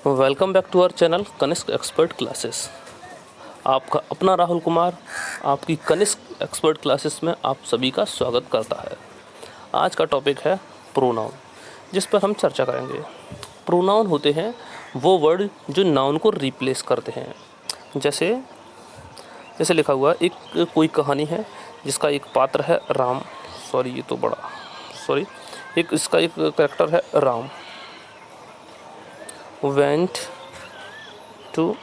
Welcome back to our channel Kanishk expert classes. आपका अपना राहुल कुमार आपकी कनिष्क एक्सपर्ट क्लासेस में आप सभी का स्वागत करता है। आज का टॉपिक है प्रोनाउन, जिस पर हम चर्चा करेंगे। प्रोनाउन होते हैं वो वर्ड जो नाउन को रिप्लेस करते हैं। जैसे लिखा हुआ एक कोई कहानी है जिसका एक पात्र है राम। इसका एक कैरेक्टर है Ram. Went to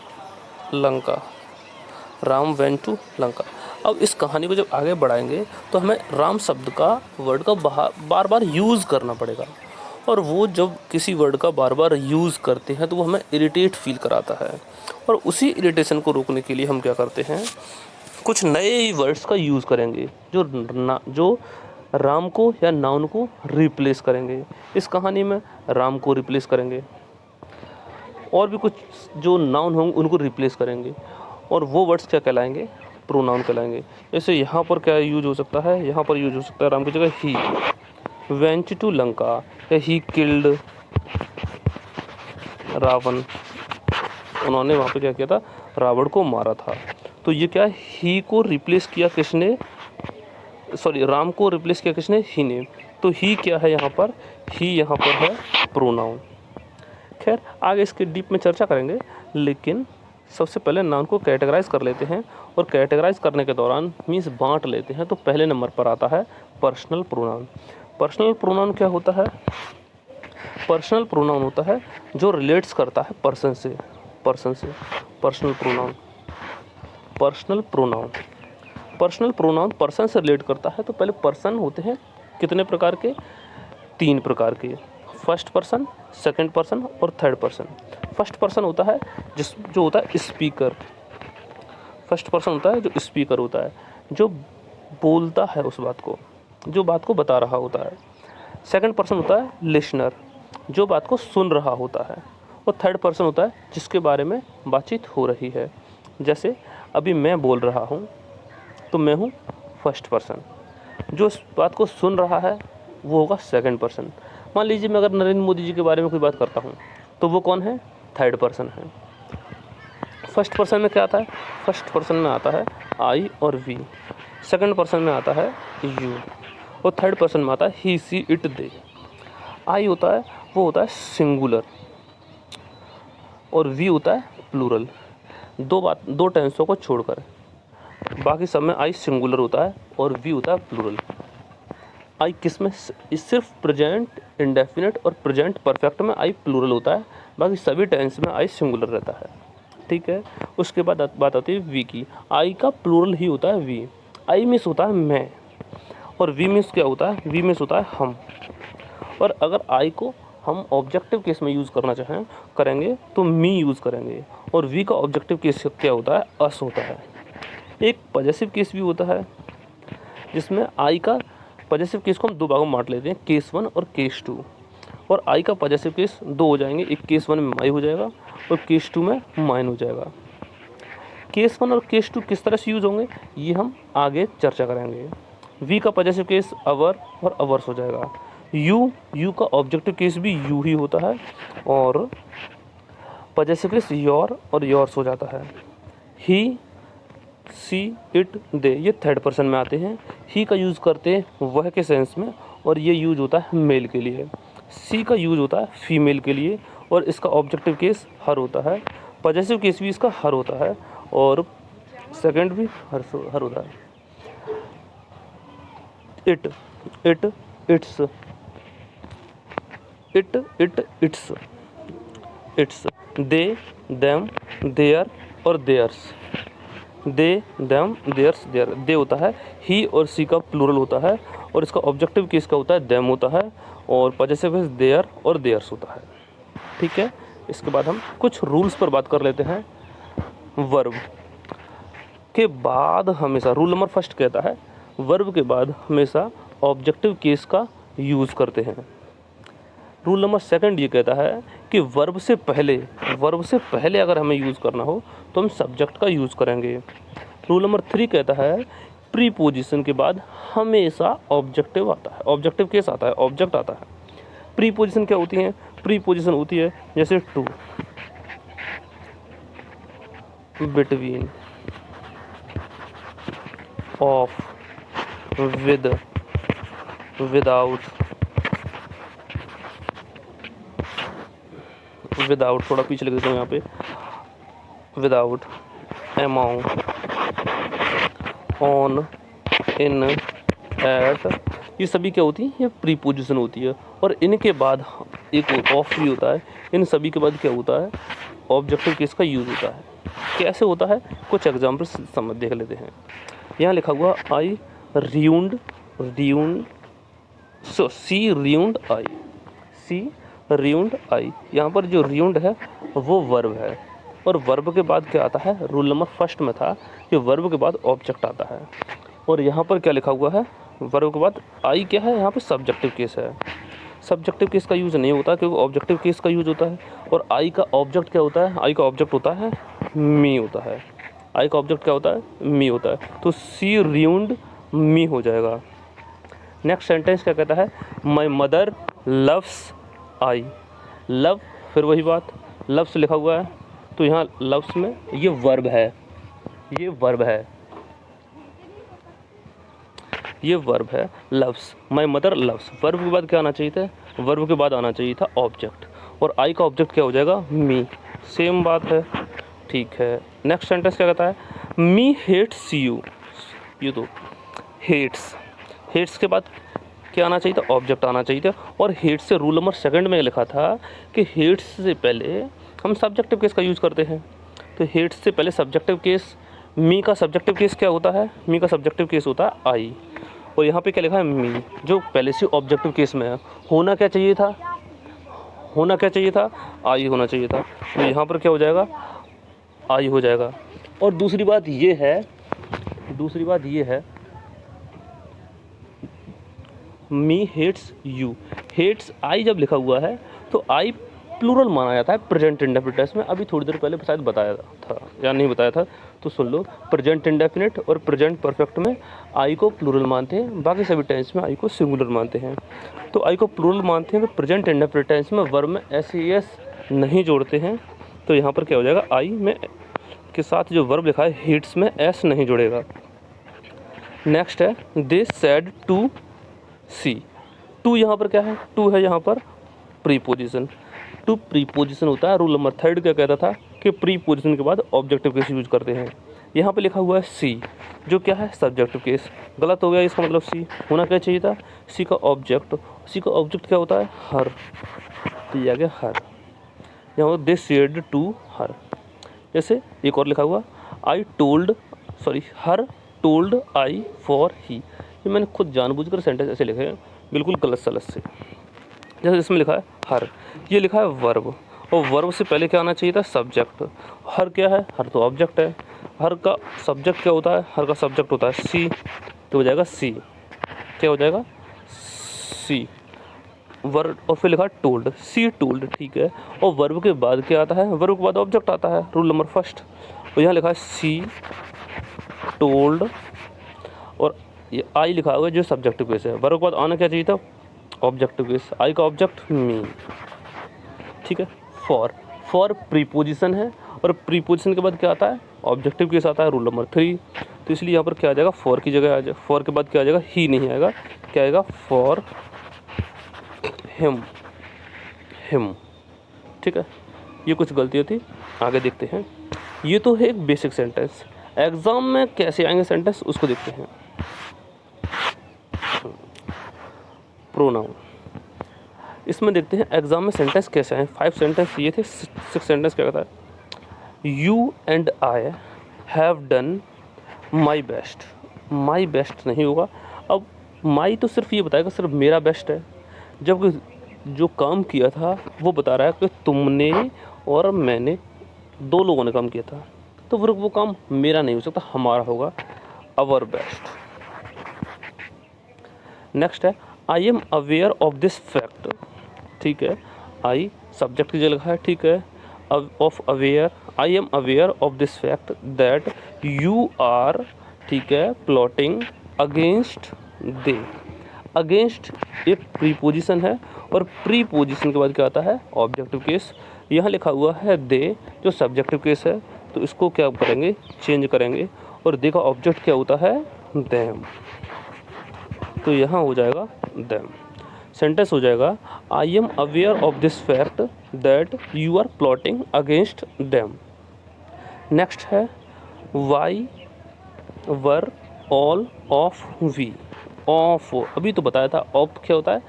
Lanka. Ram went to Lanka. अब इस कहानी को जब आगे बढ़ाएंगे तो हमें राम शब्द का वर्ड का बार बार यूज़ करना पड़ेगा, और वो जब किसी वर्ड का बार बार यूज़ करते हैं तो वो हमें इरिटेट फील कराता है। और उसी इरिटेशन को रोकने के लिए हम क्या करते हैं, कुछ नए वर्ड्स का यूज़ करेंगे जो राम को या नाउन को रिप्लेस करेंगे। इस कहानी में राम को रिप्लेस करेंगे, और भी कुछ जो नाउन होंगे उनको रिप्लेस करेंगे, और वो वर्ड्स क्या कहलाएंगे, प्रोनाउन कहलाएंगे। जैसे यहाँ पर क्या यूज हो सकता है, यहाँ पर यूज हो सकता है राम की जगह ही। वेंट टू लंका या ही किल्ड रावण। उन्होंने वहाँ पे क्या किया था, रावण को मारा था। तो ये क्या, ही को रिप्लेस किया किसने, राम को रिप्लेस किया किसने, ही ने। तो ही क्या है यहाँ पर, ही यहाँ पर है प्रोनाउन। खैर आगे इसके डीप में चर्चा करेंगे, लेकिन सबसे पहले नाउन को कैटेगराइज कर लेते हैं। और कैटेगराइज करने के दौरान मीन्स बांट लेते हैं। तो पहले नंबर पर आता है पर्सनल प्रोनाउन। पर्सनल प्रोनाउन क्या होता है, पर्सनल प्रोनाउन होता है जो रिलेट्स करता है पर्सन से। पर्सनल प्रोनाउन पर्सन से रिलेट करता है। तो पहले पर्सन होते हैं कितने प्रकार के, 3 प्रकार के। फर्स्ट पर्सन, सेकंड पर्सन और थर्ड पर्सन। फर्स्ट पर्सन होता है जो होता है स्पीकर। फर्स्ट पर्सन होता है जो स्पीकर होता है, जो बोलता है उस बात को, जो बात को बता रहा होता है। सेकंड पर्सन होता है लिसनर, जो बात को सुन रहा होता है। और थर्ड पर्सन होता है जिसके बारे में बातचीत हो रही है। जैसे अभी मैं बोल रहा हूँ तो मैं हूँ फर्स्ट पर्सन, जो इस बात को सुन रहा है वो होगा सेकंड पर्सन। मान लीजिए मैं अगर नरेंद्र मोदी जी के बारे में कोई बात करता हूँ तो वो कौन है, थर्ड पर्सन है। फर्स्ट पर्सन में क्या आता है, फर्स्ट पर्सन में आता है आई और वी। सेकंड पर्सन में आता है यू, और थर्ड पर्सन में आता है ही सी इट दे। आई होता है वो होता है सिंगुलर, और वी होता है प्लूरल। दो टेंसों को छोड़कर बाकी सब में आई सिंगुलर होता है और वी होता है प्लूरल। आई किस में, सिर्फ प्रेजेंट इंडेफिनिट और प्रेजेंट परफेक्ट में आई प्लूरल होता है, बाकी सभी टेंस में आई सिंगुलर रहता है। ठीक है। उसके बाद बात आती है वी की। आई का प्लूरल ही होता है वी। आई मीन्स होता है मैं, और वी मीन्स क्या होता है, वी मीन्स होता है हम। और अगर आई को हम ऑब्जेक्टिव केस में यूज़ करना करेंगे तो मी यूज़ करेंगे, और वी का ऑब्जेक्टिव केस क्या होता है, अस होता है। एक पॉजेसिव केस भी होता है जिसमें आई का पॉजेसिव केस को हम 2 भागों में बांट लेते हैं, केस 1 और केस 2। और आई का पॉजेसिव केस 2 हो जाएंगे, एक केस 1 में माई हो जाएगा और केस 2 में माइन हो जाएगा। केस 1 और केस 2 किस तरह से यूज़ होंगे ये हम आगे चर्चा करेंगे। वी का पॉजेसिव केस अवर और अवर्स हो जाएगा। यू का ऑब्जेक्टिव केस भी यू ही होता है, और पॉजेसिव केस योर और योर्स हो जाता है। ही, सी, इट, दे ये थर्ड पर्सन में आते हैं। ही का यूज़ करते हैं वह के सेंस में, और ये यूज होता है मेल के लिए। सी का यूज होता है फीमेल के लिए, और इसका ऑब्जेक्टिव केस हर होता है। पॉजेसिव केस भी इसका हर होता है, और सेकंड भी हर होता है। It, it's, it's, they, them, their और theirs. They, them, theirs, their. They होता है ही और सी का प्लूरल होता है, और इसका ऑब्जेक्टिव केस का होता है देम होता है, और पॉजेसिव केस देयर और देयर्स होता है। ठीक है। इसके बाद हम कुछ रूल्स पर बात कर लेते हैं। वर्ब के बाद हमेशा, रूल नंबर फर्स्ट कहता है वर्ब के बाद हमेशा ऑब्जेक्टिव केस का यूज़ करते हैं। रूल नंबर सेकंड ये कहता है कि वर्ब से पहले अगर हमें यूज़ करना हो तो हम सब्जेक्ट का यूज़ करेंगे। रूल नंबर 3 कहता है प्रीपोजिशन के बाद हमेशा ऑब्जेक्टिव केस आता है, ऑब्जेक्ट आता है। प्रीपोजिशन क्या होती है, प्रीपोजिशन होती है जैसे to, between, of, with, without, without थोड़ा पीछे लिख देता हूँ यहाँ पे, without, among, on, in, at, ये सभी क्या होती है, ये प्रीपोजिशन होती है। और इनके बाद एक ऑफ भी होता है। इन सभी के बाद क्या होता है, ऑब्जेक्टिव केस का यूज़ होता है। कैसे होता है, कुछ एग्जाम्पल्स समझ देख लेते हैं। यहाँ लिखा हुआ आई र्यून्ड, सी र्यून्ड आई, सी र्यून्ड आई। यहाँ पर जो र्यून्ड है वो वर्ब है, और वर्ब के बाद क्या आता है, रूल नंबर फर्स्ट में था कि वर्ब के बाद ऑब्जेक्ट आता है। और यहाँ पर क्या लिखा हुआ है, वर्ब के बाद आई क्या है, यहाँ पे सब्जेक्टिव केस है। सब्जेक्टिव केस का यूज़ नहीं होता क्योंकि ऑब्जेक्टिव केस का यूज़ होता है। और आई का ऑब्जेक्ट क्या होता है, आई का ऑब्जेक्ट होता है मी होता है। आई का ऑब्जेक्ट क्या होता है, मी होता है। तो सी र्यून्ड मी हो जाएगा। नेक्स्ट सेंटेंस क्या कहता है, my mother loves I. Love, फिर वही बात, लव्स लिखा हुआ है तो यहाँ लव्स में ये वर्ब है, ये वर्ब है, ये वर्ब है loves. My mother loves, verb के बाद क्या आना चाहिए था, वर्ब के बाद आना चाहिए था ऑब्जेक्ट। और आई का ऑब्जेक्ट क्या हो जाएगा, मी। सेम बात है, ठीक है। नेक्स्ट सेंटेंस क्या कहता है, मी हेट्स यू। ये तो हेट्स, हेट्स के बाद क्या आना चाहिए था, ऑब्जेक्ट आना चाहिए था। और हेट्स से रूल नंबर सेकंड में लिखा था कि हेट्स से पहले हम सब्जेक्टिव केस का यूज़ करते हैं। तो हेट्स से पहले सब्जेक्टिव केस, मी का सब्जेक्टिव केस क्या होता है, मी का सब्जेक्टिव केस होता है आई। और यहाँ पे क्या लिखा है, मी, जो पहले से ऑब्जेक्टिव केस में है। होना क्या चाहिए था, होना क्या चाहिए था, आई होना चाहिए था। तो यहाँ पर क्या हो जाएगा, आई हो जाएगा। और दूसरी बात ये है, दूसरी बात ये है, मी हेट्स यू। हेट्स आई जब लिखा हुआ है तो आई प्लूरल माना जाता है प्रेजेंट इंडेफिनिट टेंस में। अभी थोड़ी देर पहले शायद बताया था या नहीं बताया था, तो सुन लो। प्रेजेंट इंडेफिनिट और प्रेजेंट परफेक्ट में आई को प्लूरल मानते हैं, बाकी सभी टेंस में आई को सिंगुलर मानते हैं। तो आई को प्लूरल मानते हैं तो प्रेजेंट इंडेफिनिट टेंस में वर्ब में एस ई एस नहीं जोड़ते हैं। तो यहाँ पर क्या हो जाएगा, आई में के साथ जो वर्ब लिखा है हेट्स में एस नहीं जुड़ेगा। नेक्स्ट है, they said to see. To यहाँ पर क्या है, टू है यहाँ पर प्रीपोजिशन। टू प्रीपोजिशन होता है। रूल नंबर थर्ड क्या कहता था कि प्रीपोजिशन के बाद ऑब्जेक्टिव केस यूज करते हैं। यहाँ पे लिखा हुआ है सी, जो क्या है सब्जेक्टिव केस। गलत हो गया, इसका मतलब सी होना क्या चाहिए था, सी का ऑब्जेक्ट। सी का ऑब्जेक्ट क्या होता है, हर, तो ये आ गया हर। यहाँ दे सेड टू हर। जैसे एक और लिखा हुआ, I told, sorry her told I for he. ये मैंने खुद जानबूझकर सेंटेंस ऐसे लिखे हैं, बिल्कुल गलत सलत से। जैसे इसमें लिखा है हर, ये लिखा है वर्ब, और वर्ब से पहले क्या आना चाहिए था, सब्जेक्ट। हर क्या है, हर तो ऑब्जेक्ट है। हर का सब्जेक्ट क्या होता है, हर का सब्जेक्ट होता है सी, तो हो जाएगा सी। क्या हो जाएगा, सी वर्ब। और फिर लिखा टोल्ड, सी टोल्ड, ठीक है। और वर्ब के बाद क्या आता है, वर्ब के बाद ऑब्जेक्ट आता है, रूल नंबर फर्स्ट। और यहाँ लिखा है सी टोल्ड, और ये आई लिखा हुआ है जो सब्जेक्टिव केस है। वर्ब के बाद आना क्या चाहिए था, ऑब्जेक्टिव केस। आई का ऑब्जेक्ट मी, ठीक है। फॉर, फॉर प्रीपोजिशन है, और प्रीपोजिशन के बाद क्या आता है, ऑब्जेक्टिव केस आता है, रूल नंबर 3। तो इसलिए यहाँ पर क्या आ जाएगा, फॉर की जगह आ जाएगा, फॉर के बाद क्या आ जाएगा, ही नहीं आएगा, क्या आएगा, फॉर हिम, हिम, ठीक है। ये कुछ गलतियाँ थी, आगे देखते हैं। ये तो है एक बेसिक सेंटेंस। एग्जाम में कैसे आएंगे सेंटेंस उसको देखते हैं। प्रोनाउन, इसमें देखते हैं एग्जाम में सेंटेंस कैसे हैं। 5 सेंटेंस ये थे, 6 सेंटेंस क्या कहता है, you and I have done my best. My best नहीं होगा, अब माई तो सिर्फ ये बताएगा सिर्फ मेरा बेस्ट है, जबकि जो काम किया था वो बता रहा है कि तुमने और मैंने, 2 लोगों ने काम किया था, तो फिर वो काम मेरा नहीं हो सकता, हमारा होगा, अवर बेस्ट। नेक्स्ट है, I am aware of this fact, ठीक है। आई सब्जेक्ट की जगह है, ठीक है। Of aware, I am aware of this fact that you are, ठीक है, प्लॉटिंग अगेंस्ट दे। अगेंस्ट एक प्रीपोजिशन है, और प्रीपोजिशन के बाद क्या आता है, ऑब्जेक्टिव केस। यहाँ लिखा हुआ है दे, जो सब्जेक्टिव केस है, तो इसको क्या करेंगे, चेंज करेंगे और देखा ऑब्जेक्ट क्या होता है, देम। तो यहाँ हो जाएगा देम। सेंटेंस हो जाएगा I am aware of this fact that you are plotting against them. Next है why were all of we. Of अभी तो बताया था, ऑफ क्या होता है,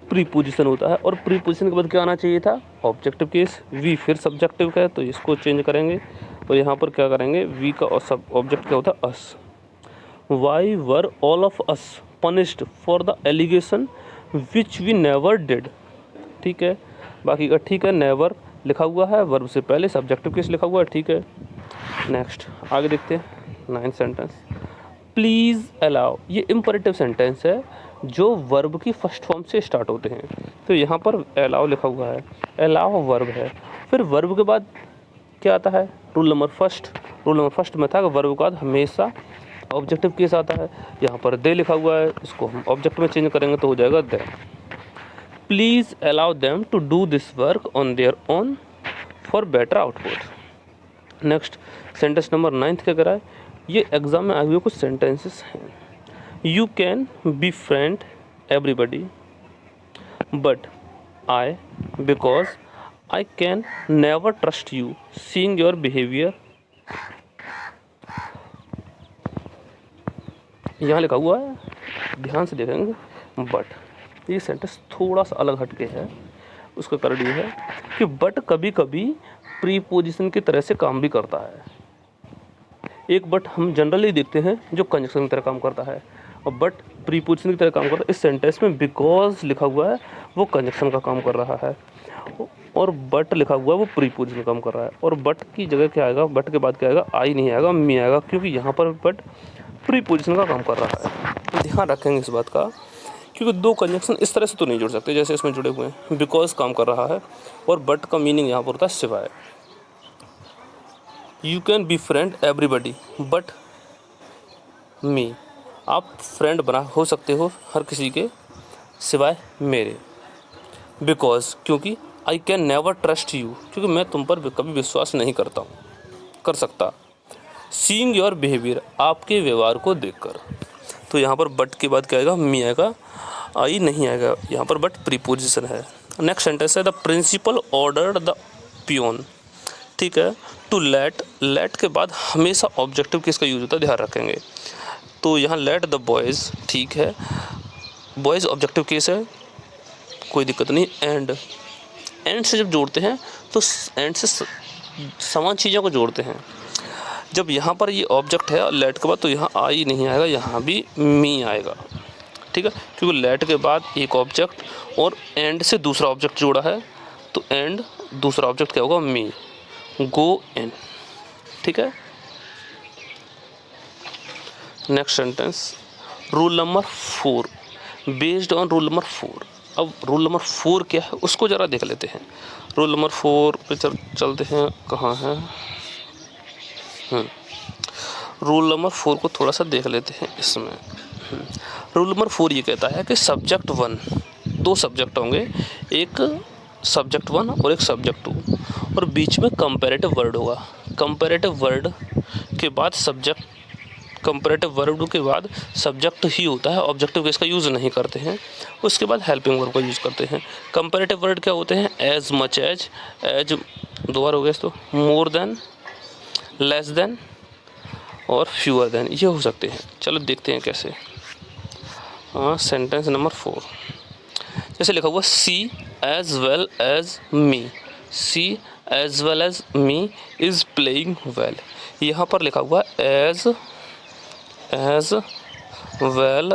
प्रीपोजिशन होता है, और प्रीपोजिशन के बाद क्या आना चाहिए था, ऑब्जेक्टिव केस। वी फिर सब्जेक्टिव का है, तो इसको चेंज करेंगे और यहाँ पर क्या करेंगे, वी का और सब ऑब्जेक्ट क्या होता है, us. Why were all of us punished for the allegation which we never did. ठीक है, बाकी का ठीक है, नेवर लिखा हुआ है, वर्ब से पहले सब्जेक्टिव केस लिखा हुआ है, ठीक है। नेक्स्ट आगे देखते हैं 9th सेंटेंस, प्लीज़ अलाउ। ये इम्परेटिव सेंटेंस है जो वर्ब की फर्स्ट फॉर्म से स्टार्ट होते हैं। तो यहाँ पर अलाउ लिखा हुआ है, अलाउ वर्ब है, फिर वर्ब के बाद क्या आता है, rule number first. Rule number first में था कि वर्ब के बाद हमेशा ऑब्जेक्टिव केस आता है। यहाँ पर दे लिखा हुआ है, इसको हम ऑब्जेक्ट में चेंज करेंगे तो हो जाएगा they. Please allow them to do this work on their own for better output. Next sentence number 9th क्या करा है, ये एग्जाम में आए हुए कुछ सेंटेंसेस हैं। You can be friend everybody but I because I can never trust you seeing your behaviour. यहाँ लिखा हुआ है, ध्यान से देखेंगे, बट ये सेंटेंस थोड़ा सा अलग हटके है। उसका कारण ये है कि बट कभी कभी प्रीपोजिशन की तरह से काम भी करता है। एक बट हम जनरली देखते हैं जो कंजक्शन की तरह काम करता है, और बट प्रीपोजिशन की तरह काम करता है। इस सेंटेंस में बिकॉज लिखा हुआ है वो कंजक्शन का काम कर रहा है, और बट लिखा हुआ है वो प्रीपोजिशन का काम कर रहा है। और बट की जगह क्या आएगा, बट के बाद क्या आएगा, आई नहीं आएगा, मी आएगा, क्योंकि यहाँ पर बट प्रीपोजिशन का काम कर रहा है। ध्यान रखेंगे इस बात का, क्योंकि दो कंजक्शन इस तरह से तो नहीं जुड़ सकते जैसे इसमें जुड़े हुए हैं। बिकॉज काम कर रहा है और बट का मीनिंग यहाँ पर होता है सिवाय। You can be friend everybody but me. आप फ्रेंड बना हो सकते हो हर किसी के सिवाय मेरे। बिकॉज क्योंकि I can never trust you, क्योंकि मैं तुम पर कभी विश्वास नहीं करता हूँ, कर सकता। सीइंग योर बिहेवियर, आपके व्यवहार को देखकर। तो यहाँ पर बट के बाद क्या आएगा, मी आएगा, आई नहीं आएगा, यहाँ पर बट प्रीपोजिशन है। नेक्स्ट सेंटेंस है the principal ordered the peon. ठीक है, टू लेट, लेट के बाद हमेशा ऑब्जेक्टिव किसका यूज होता है, ध्यान रखेंगे। तो यहाँ लेट द बॉयज़, ठीक है, बॉयज़ ऑब्जेक्टिव केस है, कोई दिक्कत नहीं। एंड से जब जोड़ते हैं तो एंड से समान चीज़ों को जोड़ते हैं। जब यहाँ पर ये ऑब्जेक्ट है लेट के बाद, तो यहाँ आई नहीं आएगा, यहाँ भी मी आएगा। ठीक है, क्योंकि लेट के बाद एक ऑब्जेक्ट और एंड से दूसरा ऑब्जेक्ट जोड़ा है, तो एंड दूसरा ऑब्जेक्ट क्या होगा, मी, गो इन। ठीक है, next sentence rule number 4, based on rule number 4। अब रूल नंबर 4 क्या है उसको ज़रा देख लेते हैं। रूल नंबर 4 पे चलते हैं, कहाँ है, रूल नंबर 4 को थोड़ा सा देख लेते हैं इसमें। रूल नंबर 4 ये कहता है कि सब्जेक्ट 1, दो सब्जेक्ट होंगे, एक सब्जेक्ट 1 और एक सब्जेक्ट 2, और बीच में कंपैरेटिव वर्ड होगा। कंपैरेटिव वर्ड के बाद सब्जेक्ट, कंपैरेटिव वर्ड के बाद सब्जेक्ट ही होता है, ऑब्जेक्टिव केस का यूज़ नहीं करते हैं। उसके बाद हेल्पिंग वर्ब का यूज़ करते हैं। कंपैरेटिव वर्ड क्या होते हैं, एज मच एज, एज दो बार हो गया तो, मोर देन, लेस देन और फ्यूअर देन, ये हो सकते हैं। चलो देखते हैं कैसे। सेंटेंस नंबर 4 जैसे लिखा हुआ, she as well as me, she as well as me is playing well. यहाँ पर लिखा हुआ एज वेल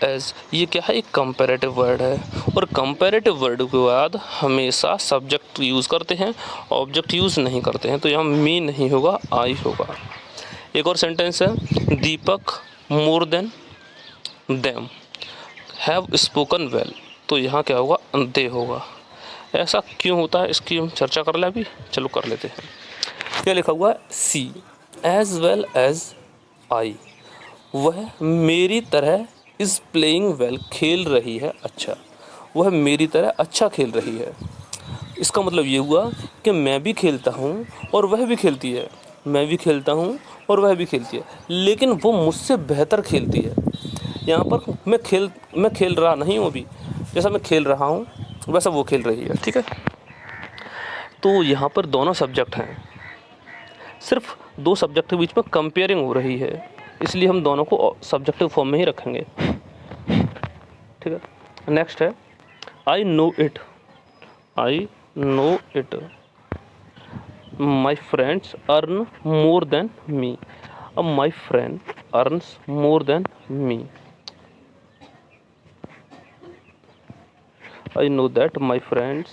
एज, ये क्या है, एक कंपैरेटिव वर्ड है, और कंपैरेटिव वर्ड के बाद हमेशा सब्जेक्ट यूज़ करते हैं, ऑब्जेक्ट यूज़ नहीं करते हैं। तो यहाँ मी नहीं होगा, आई होगा। एक और सेंटेंस है, Deepak more than them have spoken well. तो यहाँ क्या होगा, दे होगा। ऐसा क्यों होता है इसकी हम चर्चा कर लें अभी, चलो कर लेते हैं। क्या लिखा हुआ है, सी एज वेल एज आई, वह मेरी तरह इज़ प्लेइंग वेल, खेल रही है अच्छा, वह मेरी तरह अच्छा खेल रही है। इसका मतलब ये हुआ कि मैं भी खेलता हूँ और वह भी खेलती है, मैं भी खेलता हूँ और वह भी खेलती है, लेकिन वो मुझसे बेहतर खेलती है। यहाँ पर मैं खेल रहा नहीं हूँ अभी, जैसा मैं खेल रहा हूँ वैसा वो खेल रही है, ठीक है। तो यहाँ पर दोनों सब्जेक्ट हैं, सिर्फ दो सब्जेक्ट के बीच में कंपेयरिंग हो रही है, इसलिए हम दोनों को सब्जेक्टिव फॉर्म में ही रखेंगे, ठीक है। नेक्स्ट है I know it, I know it, my friends earn more than me. अब my friend earns more than me, I know that my friends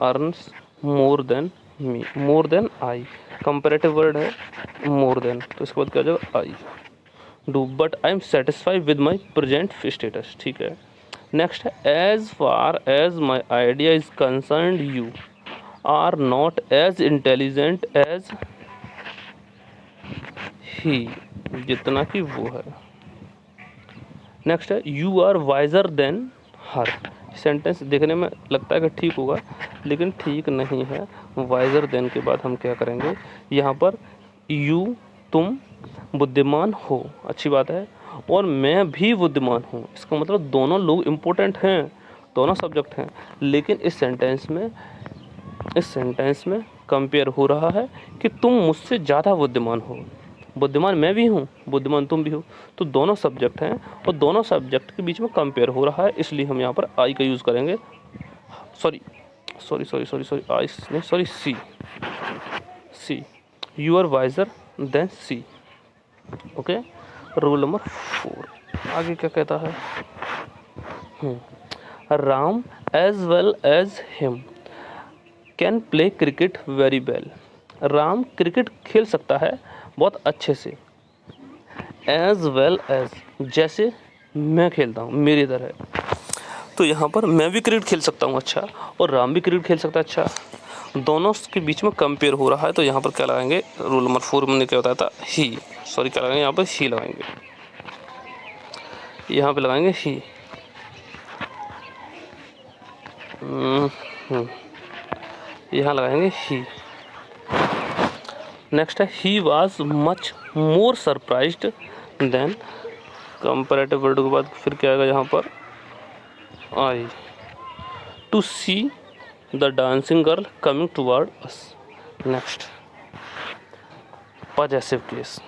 earns more than me, more than I, comparative word है more than, तो इसके बाद क्या हो जाएगा I do, but I am satisfied with my present status, ठीक है। Next है as far as my idea is concerned you are not as intelligent as he, जितना कि वो है। नेक्स्ट है you are wiser than her, sentence देखने में लगता है कि ठीक होगा लेकिन ठीक नहीं है। वाइजर देन के बाद हम क्या करेंगे, यहाँ पर यू तुम बुद्धिमान हो, अच्छी बात है, और मैं भी बुद्धिमान हूँ, इसका मतलब दोनों लोग इम्पोर्टेंट हैं, दोनों सब्जेक्ट हैं, लेकिन इस सेंटेंस में कंपेयर हो रहा है कि तुम मुझसे ज़्यादा बुद्धिमान हो, बुद्धिमान मैं भी हूँ, बुद्धिमान तुम भी हो, तो दोनों सब्जेक्ट हैं और दोनों सब्जेक्ट के बीच में कंपेयर हो रहा है, इसलिए हम यहाँ पर आई का यूज़ करेंगे, see, you are wiser than see, okay. Rule number 4 आगे क्या कहता है, Ram as well as him can play cricket very well, Ram cricket खेल सकता है बहुत अच्छे से, एज वेल एज जैसे मैं खेलता हूँ मेरी तरह, तो यहाँ पर मैं भी क्रिकेट खेल सकता हूँ अच्छा और राम भी क्रिकेट खेल सकता है अच्छा, दोनों के बीच में कंपेयर हो रहा है, तो यहाँ पर क्या लगाएंगे, रूल नंबर 4 में क्या बताया था, क्या लगाएंगे यहाँ पर ही लगाएंगे, यहाँ पे लगाएंगे ही, यहाँ लगाएंगे ही। नेक्स्ट है he was much more surprised than, comparative word के बाद फिर क्या आएगा यहाँ पर, I to see the dancing girl coming toward us. Next possessive case,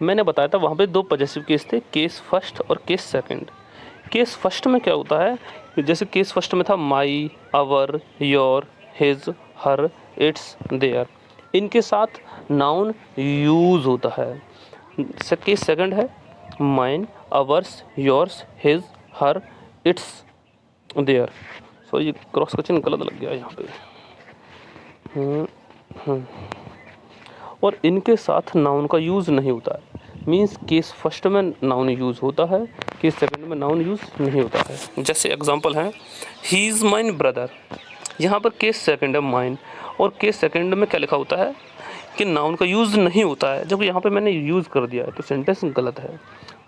मैंने बताया था वहाँ पे दो पॉजेसिव केस थे, केस फर्स्ट और केस सेकंड। केस फर्स्ट में क्या होता है, जैसे केस फर्स्ट में था my, our, your, his, her, its, their, इनके साथ नाउन यूज़ होता है। केस सेकंड है mine, ours, yours, his, her, its, their, so ये क्रॉस का चिन्ह गलत लग गया यहाँ पे, और इनके साथ नाउन का यूज़ नहीं होता है, मीन्स केस फर्स्ट में नाउन यूज़ होता है, केस सेकंड में नाउन यूज़ नहीं होता है। जैसे एग्जांपल है ही इज़ माइन ब्रदर, यहाँ पर केस सेकंड है माइन और केस सेकंड में क्या लिखा होता है कि नाउन का यूज़ नहीं होता है, जब यहाँ पे मैंने यूज़ कर दिया है तो सेंटेंस गलत है।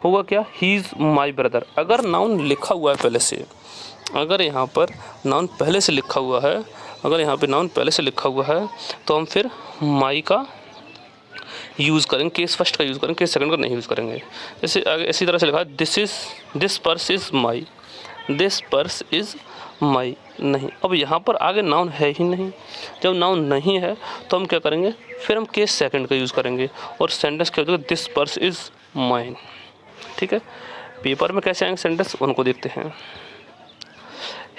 होगा क्या, ही इज़ माई ब्रदर, अगर नाउन लिखा हुआ है पहले से, अगर यहाँ पर नाउन पहले से लिखा हुआ है, अगर यहाँ पे नाउन पहले से लिखा हुआ है तो हम फिर माई का यूज़ करेंगे, केस फर्स्ट का यूज़ करेंगे, केस सेकंड का नहीं यूज़ करेंगे। जैसे आगे इसी तरह से लिखा है this purse is my, this purse is my, नहीं, अब यहाँ पर आगे नाउन है ही नहीं, जब नाउन नहीं है तो हम क्या करेंगे, फिर हम केस सेकंड का यूज़ करेंगे और सेंटेंस क्या हो जाएगा, दिस पर्स इज़ माइन, ठीक है। पेपर में कैसे आएंगे सेंटेंस उनको देखते हैं।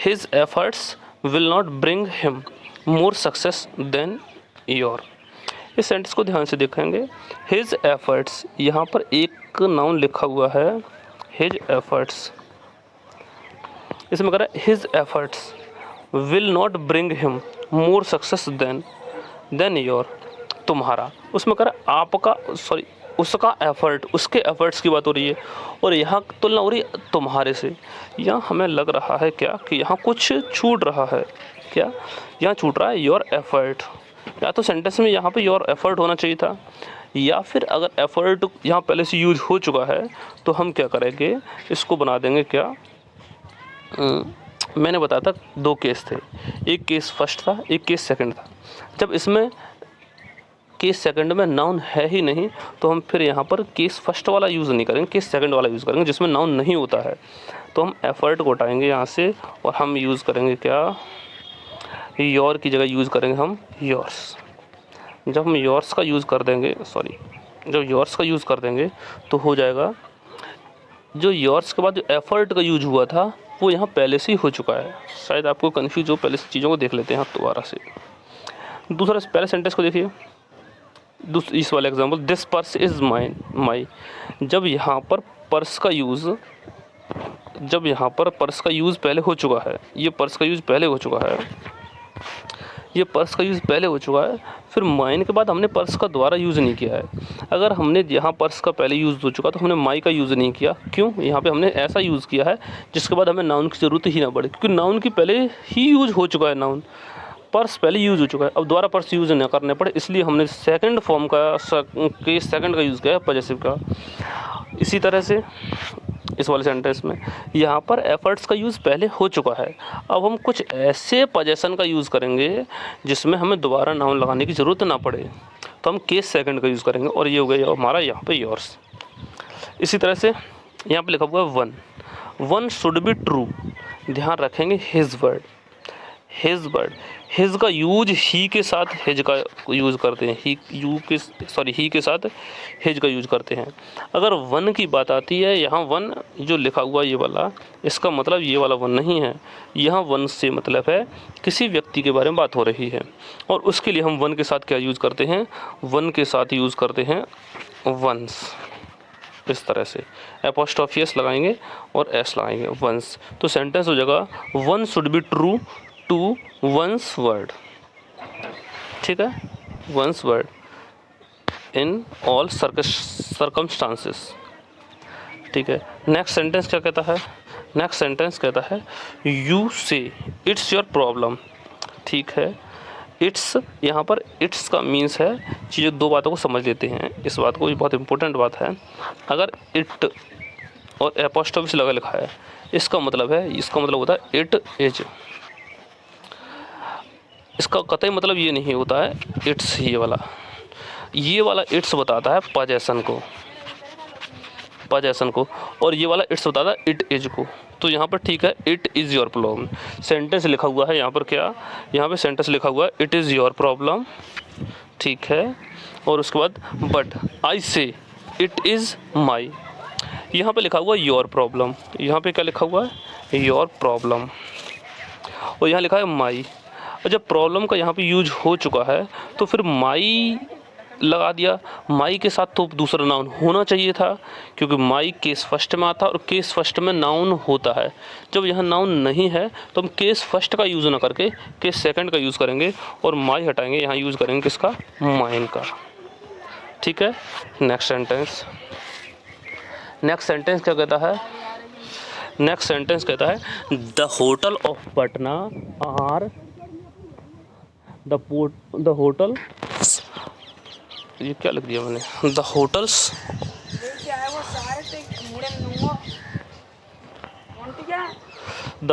His efforts will not bring him more success than your, इस सेंटेंस को ध्यान से देखेंगे। हिज एफर्ट्स, यहाँ पर एक नाउन लिखा हुआ है हिज एफर्ट्स, इसमें कह रहा है his efforts will not bring him more success than your, तुम्हारा, उसमें कह रहा है आपका, सॉरी उसका एफर्ट, उसके एफर्ट्स की बात हो रही है और यहाँ तुलना हो रही है तुम्हारे से। यहाँ हमें लग रहा है क्या कि यहाँ कुछ छूट रहा है, क्या यहाँ छूट रहा है योर एफर्ट, या तो सेंटेंस में यहाँ पे योर एफर्ट होना चाहिए था, या फिर अगर एफर्ट यहाँ पहले से यूज हो चुका है तो हम क्या करेंगे, इसको बना देंगे क्या, मैंने बताया था 2 केस थे, एक केस फर्स्ट था, एक केस सेकंड था। जब इसमें केस सेकंड में नाउन है ही नहीं तो हम फिर यहाँ पर केस फर्स्ट वाला यूज़ नहीं करेंगे, केस सेकंड वाला यूज़ करेंगे जिसमें नाउन नहीं होता है। तो हम एफर्ट को हटाएंगे यहाँ से और हम यूज़ करेंगे क्या, योर की जगह यूज़ करेंगे हम योर्स। जब हम योर्स का यूज़ कर देंगे, जब योर्स का यूज़ कर देंगे तो हो जाएगा, जो योर्स के बाद जो एफर्ट का यूज हुआ था वो यहाँ पहले से ही हो चुका है। शायद आपको कन्फ्यूज हो, पहले से चीज़ों को देख लेते हैं आप दोबारा से। दूसरा पहले सेंटेंस को देखिए, इस वाला example, this purse is my. जब यहाँ पर पर्स का यूज़ पहले हो चुका है, ये पर्स का यूज़ पहले हो चुका है, फिर माइन के बाद हमने पर्स का दोबारा यूज़ नहीं किया है। अगर हमने यहाँ पर्स का पहले यूज़ हो चुका तो हमने माई का यूज़ नहीं किया। क्यों? यहाँ पे हमने ऐसा यूज़ किया है जिसके बाद हमें नाउन की ज़रूरत ही ना पड़े, क्योंकि नाउन की पहले ही यूज़ हो चुका है, नाउन पर्स पहले यूज़ हो चुका है। अब दोबारा पर्स यूज़ ना करने पड़े, इसलिए हमने सेकंड फॉर्म का केस सेकंड का यूज़ किया है, पॉजेसिव का। इसी तरह से इस वाले सेंटेंस में यहाँ पर एफर्ट्स का यूज़ पहले हो चुका है। अब हम कुछ ऐसे पोजेशन का यूज़ करेंगे जिसमें हमें दोबारा नाउन लगाने की ज़रूरत ना पड़े, तो हम केस सेकंड का यूज़ करेंगे और ये हो गया हमारा यहाँ पे योर्स। इसी तरह से यहाँ पे लिखा हुआ है वन शुड बी ट्रू। ध्यान रखेंगे हिज वर्ड का यूज ही के साथ हिज का यूज़ करते हैं, ही के साथ हिज का यूज़ करते हैं। अगर वन की बात आती है, यहाँ वन जो लिखा हुआ ये वाला, इसका मतलब ये वाला वन नहीं है। यहाँ वन से मतलब है किसी व्यक्ति के बारे में बात हो रही है, और उसके लिए हम वन के साथ क्या यूज़ करते हैं, वन के साथ यूज़ करते हैं वंस। इस तरह से एपोस्ट्रोफी एस लगाएंगे और एस लगाएंगे, वंस। तो सेंटेंस हो जाएगा one should be true to one's word. ठीक है, one's word in all circumstances. ठीक है, नेक्स्ट सेंटेंस क्या कहता है, नेक्स्ट सेंटेंस कहता है यू से इट्स योर प्रॉब्लम। ठीक है, इट्स, यहाँ पर इट्स का मीन्स है, चीज़ें 2 बातों को समझ लेते हैं इस बात को, ये बहुत इंपॉर्टेंट बात है। अगर इट और एपोस्ट्रोफी से लगा लिखा है, इसका मतलब होता है इट इज। इसका कतई मतलब ये नहीं होता है इट्स, ये वाला इट्स बताता है पोजेशन को, और ये वाला इट्स बताता है इट इज को। तो यहाँ पर ठीक है, it is your problem. Sentence लिखा हुआ है यहाँ पर क्या, यहाँ पे सेंटेंस लिखा हुआ है इट इज़ योर प्रॉब्लम। ठीक है, और उसके बाद बट आई से इट इज़ माई। यहाँ पे लिखा हुआ है योर प्रॉब्लम, यहाँ पे क्या लिखा हुआ है, योर प्रॉब्लम, और यहाँ लिखा है माई। और जब प्रॉब्लम का यहाँ पे यूज हो चुका है तो फिर माई लगा दिया। माई के साथ तो दूसरा नाउन होना चाहिए था, क्योंकि माई केस फर्स्ट में आता और केस फर्स्ट में नाउन होता है। जब यहाँ नाउन नहीं है तो हम केस फर्स्ट का यूज़ ना करके केस सेकंड का यूज़ करेंगे और माई हटाएंगे, यहाँ यूज़ करेंगे किसका, माइन का। ठीक है, नेक्स्ट सेंटेंस क्या कहता है, नेक्स्ट सेंटेंस कहता है the hotel of Patna are the hotel, ये क्या लिख दिया मैंने, the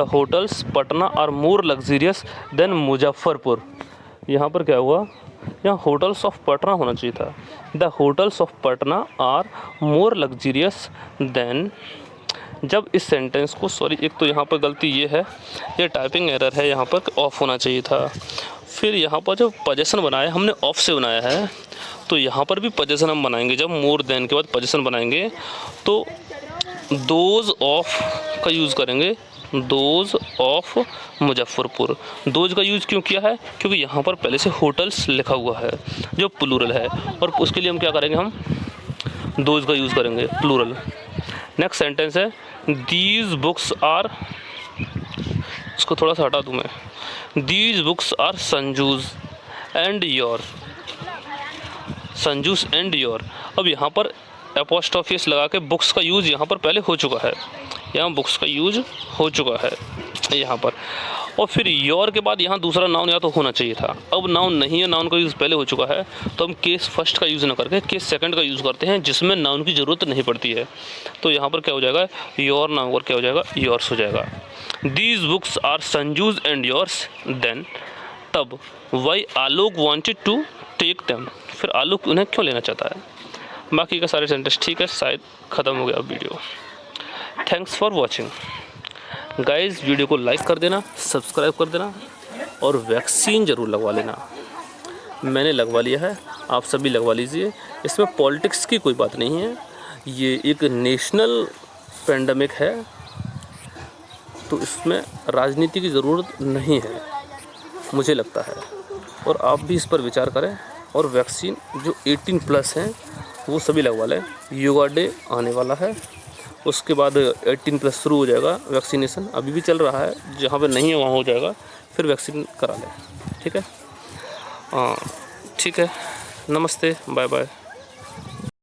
hotels Patna are more luxurious than Muzaffarpur. यहाँ पर क्या हुआ, यहाँ होटल्स ऑफ पटना होना चाहिए था। The hotels of Patna are more luxurious than. जब इस सेंटेंस को, एक तो यहाँ पर गलती ये है, ये टाइपिंग एरर है, यहाँ पर ऑफ होना चाहिए था। फिर यहाँ पर जो पोजीशन बनाया हमने ऑफ से बनाया है, तो यहाँ पर भी पोजीशन हम बनाएंगे। जब मोर देन के बाद पोजीशन बनाएंगे तो दोज ऑफ का यूज़ करेंगे, दोज ऑफ मुजफ्फरपुर। दोज का यूज़ क्यों किया है, क्योंकि यहाँ पर पहले से होटल्स लिखा हुआ है जो प्लूरल है, और उसके लिए हम क्या करेंगे, हम दोज का यूज़ करेंगे, प्लूरल। नेक्स्ट सेंटेंस है दीज बुक्स आर, इसको थोड़ा सा हटा दूँ मैं, these books are Sanju's and your, Sanju's and your. अब यहाँ पर एपोस्ट्रोफी लगा के बुक्स का यूज़ यहाँ पर पहले हो चुका है, यहाँ बुक्स का यूज हो चुका है यहाँ पर। और फिर योर के बाद यहाँ दूसरा नाउन या तो होना चाहिए था। अब नाउन नहीं है, नाउन का यूज़ पहले हो चुका है, तो हम केस फर्स्ट का यूज़ ना करके केस सेकंड का यूज़ करते हैं, जिसमें नाउन की ज़रूरत नहीं पड़ती है। तो यहाँ पर क्या हो जाएगा, योर ना होकर क्या हो जाएगा, योर्स हो जाएगा। These books are Sanju's and yours. Then तब why Alok wanted to take them, फिर आलोक उन्हें क्यों लेना चाहता है। बाकी का सारे सेंटेंस ठीक है, शायद ख़त्म हो गया video. Thanks for watching guys. Video को लाइक कर देना, सब्सक्राइब कर देना और वैक्सीन ज़रूर लगवा लेना। मैंने लगवा लिया है, आप सभी लगवा लीजिए। इसमें पॉलिटिक्स की कोई बात नहीं है, ये एक नेशनल पेंडेमिक है, तो इसमें राजनीति की ज़रूरत नहीं है मुझे लगता है। और आप भी इस पर विचार करें और वैक्सीन जो 18+ हैं वो सभी लगवा लें। योगा डे आने वाला है, उसके बाद 18+ शुरू हो जाएगा वैक्सीनेशन। अभी भी चल रहा है, जहाँ पे नहीं है वहाँ हो जाएगा, फिर वैक्सीन करा लें। ठीक है, ठीक है, नमस्ते, बाय बाय।